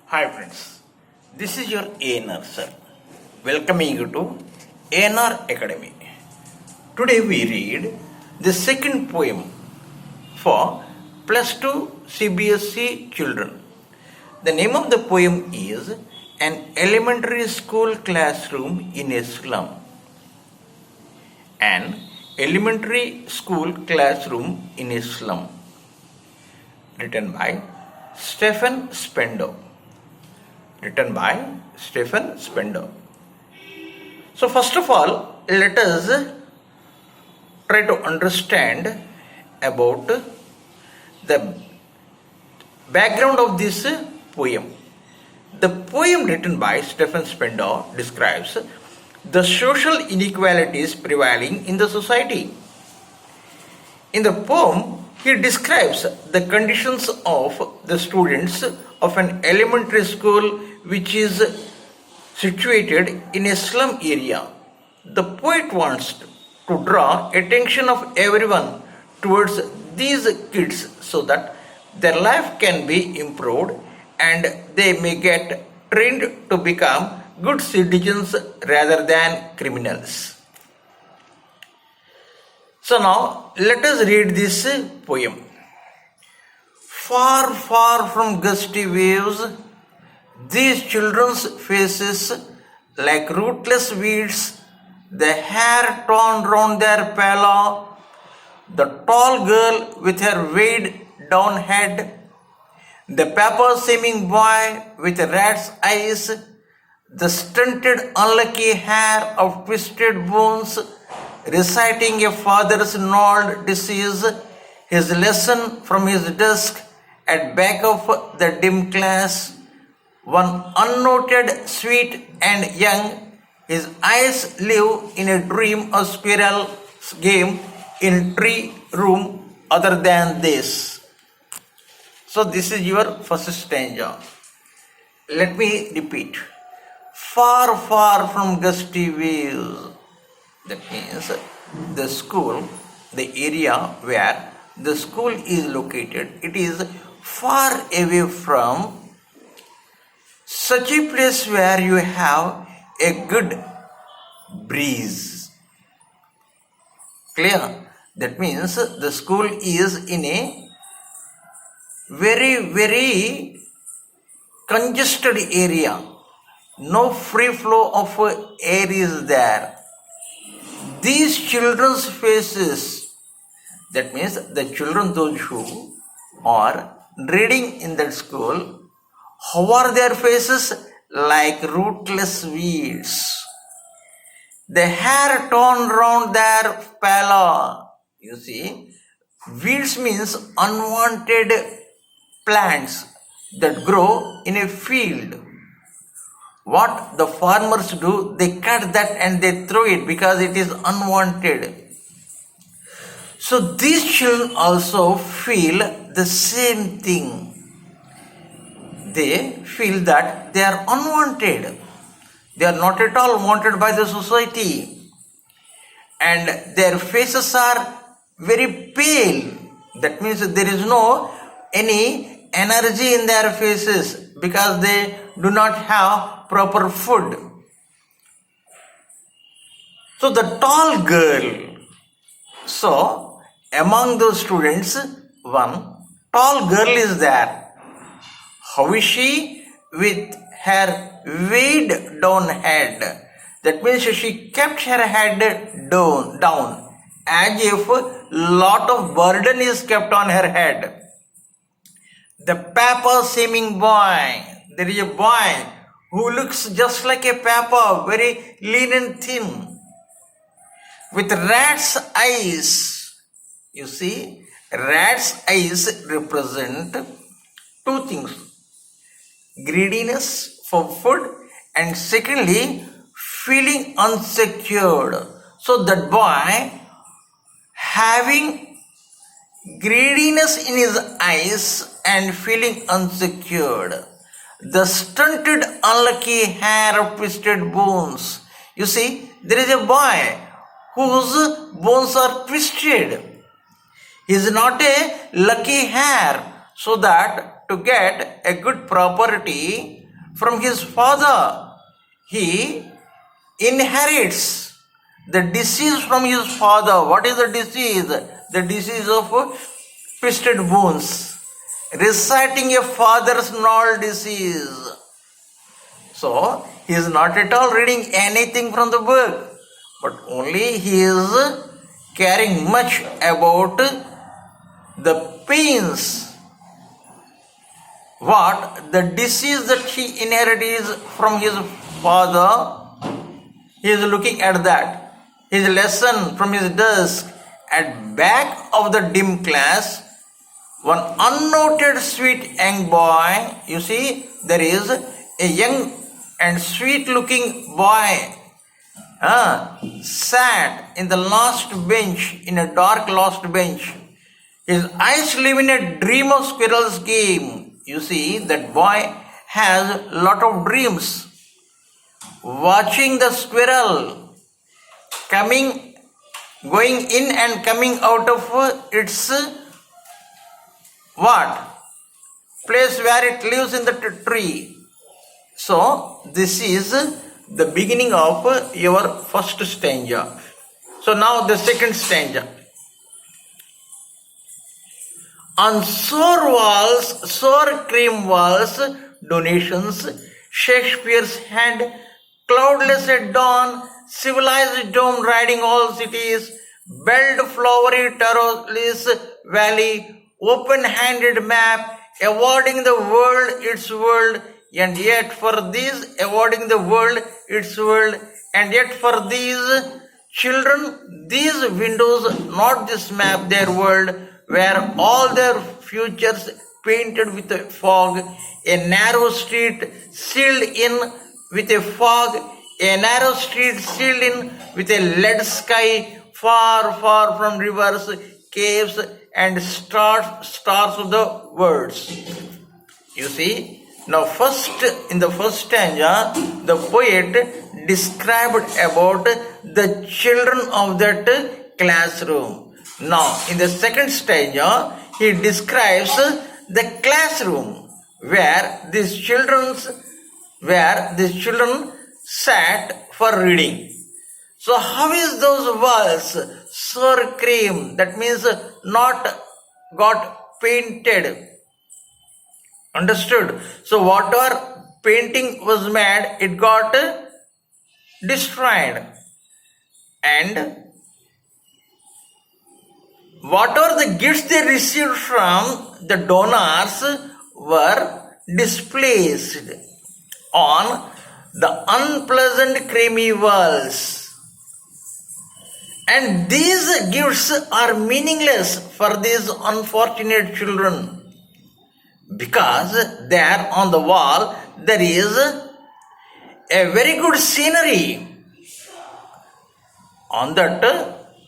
Hi friends, this is your ANR sir, welcoming you to ANR Academy. Today we read the second poem for plus 2 CBSE children. The name of the poem is An Elementary School Classroom in a Slum. An Elementary School Classroom in a Slum. Written by Stephen Spendo. So first of all, let us try to understand about the background of this poem. The poem written by Stephen Spendo describes the social inequalities prevailing in the society. In the poem, he describes the conditions of the students of an elementary school which is situated in a slum area. The poet wants to draw attention of everyone towards these kids so that their life can be improved and they may get trained to become good citizens rather than criminals. So now let us read this poem. Far, far from gusty waves, these children's faces like rootless weeds, the hair torn round their pallor, the tall girl with her weighed down head, the paper-seeming boy with rat's eyes, the stunted unlucky hair of twisted bones, reciting a father's gnawed disease, his lesson from his desk at back of the dim class, one unnoted, sweet and young, his eyes live in a dream of squirrel's game in tree room other than this. So this is your first stanza. Let me repeat. Far, far from gusty waves. That means the school, the area where the school is located, it is far away from such a place where you have a good breeze. Clear? That means the school is in a very, very congested area. No free flow of air is there. These children's faces, that means the children, those who are reading in that school, how are their faces? Like rootless weeds. The hair torn round their pallor. You see, weeds means unwanted plants that grow in a field. What the farmers do, they cut that and they throw it because it is unwanted. So these children also feel the same thing. They feel that they are unwanted. They are not at all wanted by the society. And their faces are very pale. That means there is no any energy in their faces because they do not have proper food. So the tall girl. So among those students, one tall girl is there. How is she? With her weighed down head. That means she kept her head down as if lot of burden is kept on her head. The paper-seeming boy. There is a boy who looks just like a paper, very lean and thin, with rat's eyes. You see, rat's eyes represent two things. Greediness for food and secondly, feeling unsecured. So that boy having greediness in his eyes and feeling unsecured. The stunted unlucky hair of twisted bones. You see, there is a boy whose bones are twisted. He is not a lucky hair, so that to get a good property from his father. He inherits the disease from his father. What is the disease? The disease of twisted bones. Reciting a father's gnawed disease. So, he is not at all reading anything from the book, but only he is caring much about the pains, what the disease that he inherits from his father. He is looking at that. His lesson from his desk. At back of the dim class, one unnoted sweet young boy, you see, there is a young and sweet looking boy sat in the last bench, in a dark last bench. His eyes live in a dream of squirrel's game. You see, that boy has a lot of dreams. Watching the squirrel going in and coming out of its place where it lives in the tree. So, this is the beginning of your first stanza. So, now the second stanza. On sore walls, sour cream walls, donations, Shakespeare's hand, cloudless at dawn, civilized dome riding all cities, belled flowery Tarolis valley, open-handed map, awarding the world its world, and yet for these, awarding the world its world, and yet for these children, these windows, not this map, their world, where all their futures painted with a fog, a narrow street sealed in with a fog, a narrow street sealed in with a lead sky, far, far from rivers, caves, and stars of the words. You see, now in the first stanza, the poet described about the children of that classroom. Now, in the second stanza, he describes the classroom where these children sat for reading. So, how is those walls sour cream? That means not got painted. Understood? So, whatever painting was made, it got destroyed. And whatever the gifts they received from the donors were displaced on the unpleasant creamy walls. And these gifts are meaningless for these unfortunate children, because there on the wall there is a very good scenery. On that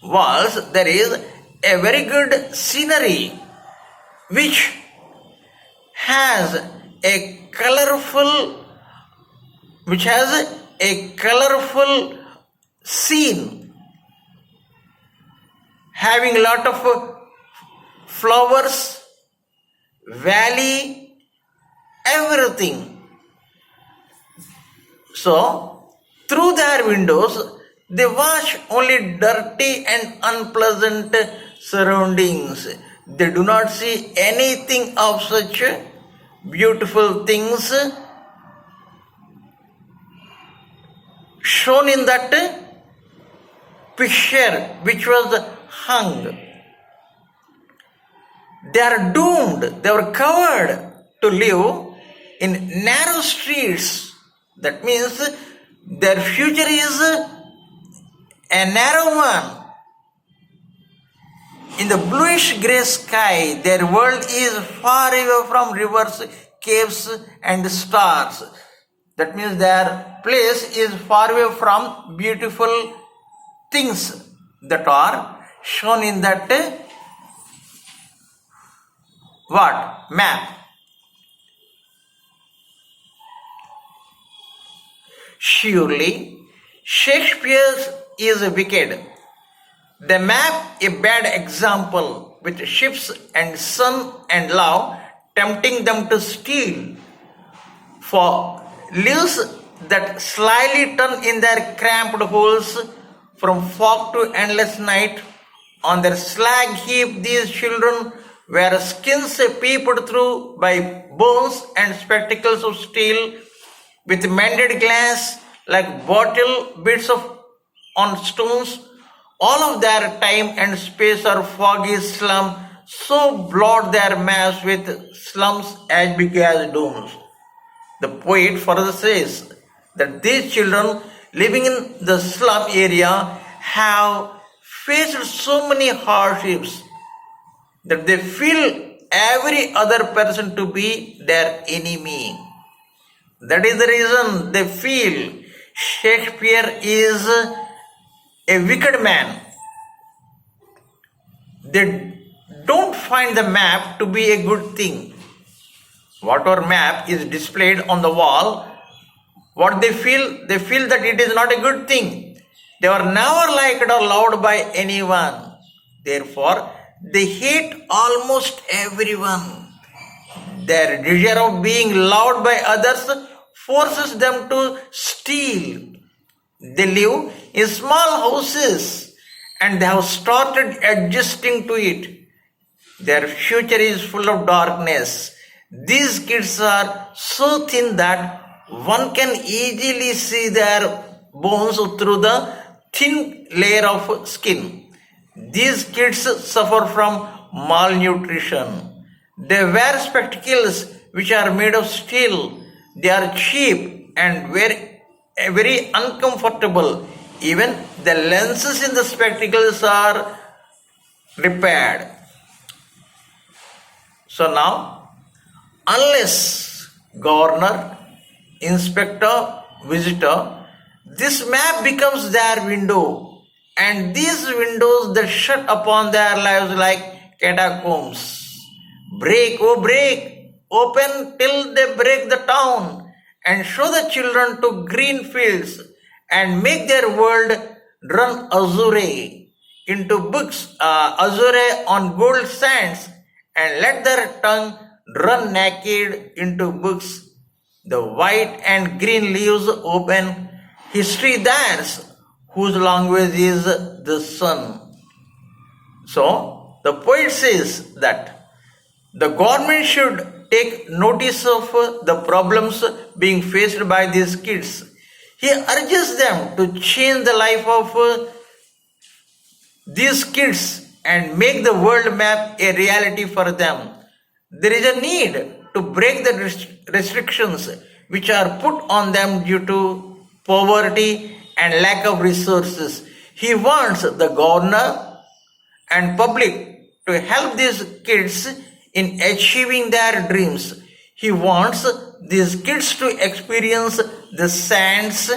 walls there is a very good scenery which has a colorful scene, having a lot of flowers, valley, everything. So, through their windows, they watch only dirty and unpleasant surroundings. They do not see anything of such beautiful things shown in that picture which was hung. They are doomed, they were covered to live in narrow streets. That means their future is a narrow one. In the bluish grey sky, their world is far away from rivers, caves, and stars. That means their place is far away from beautiful things that are shown in that map. Surely, Shakespeare is wicked. The map a bad example with ships and sun and love tempting them to steal. For leaves that slyly turn in their cramped holes from fog to endless night. On their slag heap, these children were skins peeped through by bones and spectacles of steel, with mended glass like bottle bits on stones. All of their time and space are foggy slum, so blot their maps with slums as big as domes. The poet further says that these children living in the slum area have faced so many hardships that they feel every other person to be their enemy. That is the reason they feel Shakespeare is a wicked man. They don't find the map to be a good thing. Whatever map is displayed on the wall, what they feel that it is not a good thing. They were never liked or loved by anyone. Therefore, they hate almost everyone. Their desire of being loved by others forces them to steal. They live in small houses and they have started adjusting to it. Their future is full of darkness. These kids are so thin that one can easily see their bones through the thin layer of skin. These kids suffer from malnutrition. They wear spectacles which are made of steel. They are cheap and very uncomfortable. Even the lenses in the spectacles are repaired. So now, unless governor, inspector, visitor, this map becomes their window, and these windows that shut upon their lives like catacombs. Break, oh break, open till they break the town, and show the children to green fields, and make their world run azure into books, azure on gold sands, and let their tongue run naked into books. The white and green leaves open, history theirs, whose language is the sun. So, the poet says that the government should take notice of the problems being faced by these kids. He urges them to change the life of these kids and make the world map a reality for them. There is a need to break the restrictions which are put on them due to poverty and lack of resources. He wants the governor and public to help these kids in achieving their dreams. He wants these kids to experience the sands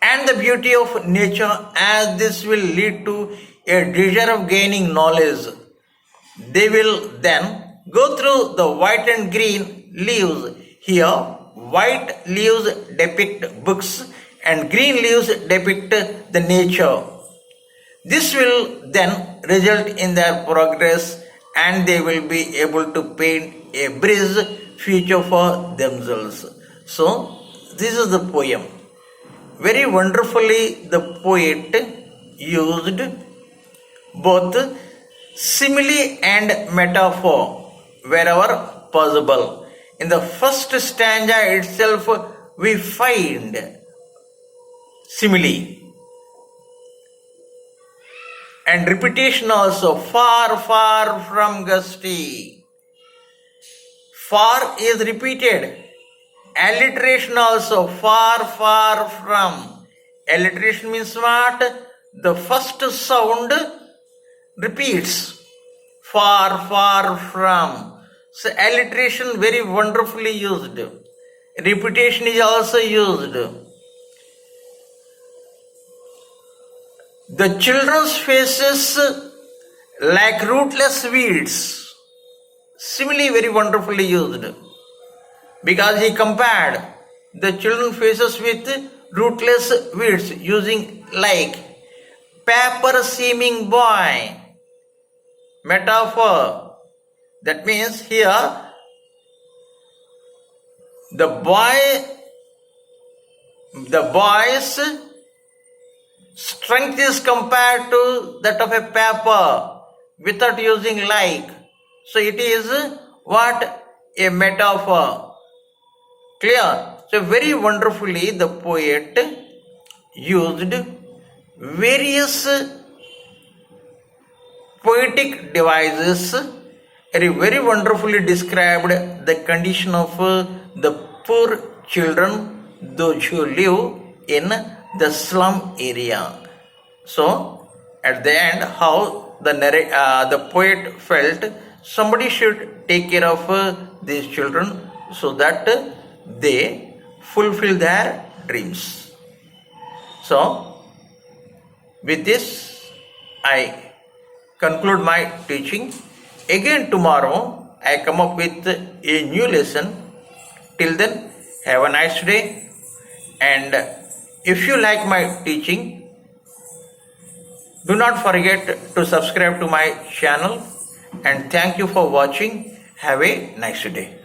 and the beauty of nature, as this will lead to a desire of gaining knowledge. They will then go through the white and green leaves. Here, white leaves depict books and green leaves depict the nature. This will then result in their progress, and they will be able to paint a bright future for themselves. So, this is the poem. Very wonderfully, the poet used both simile and metaphor wherever possible. In the first stanza itself, we find simile and repetition also. Far, far from gusty. Far is repeated. Alliteration also. Far, far from. Alliteration means what? The first sound repeats. Far, far from. So alliteration very wonderfully used. Repetition is also used. The children's faces like rootless weeds. Simile very wonderfully used. Because he compared the children's faces with rootless weeds, using like paper seeming boy, metaphor, That means here the boy's strength is compared to that of a paper without using like. So it is what? A metaphor. Clear? So very wonderfully the poet used various poetic devices, very wonderfully described the condition of the poor children, those who live in the slum area. So at the end, how the poet felt somebody should take care of these children so that they fulfill their dreams. So with this I conclude my teaching. Again tomorrow I come up with a new lesson. Till then, have a nice day, and if you like my teaching, do not forget to subscribe to my channel, and thank you for watching. Have a nice day.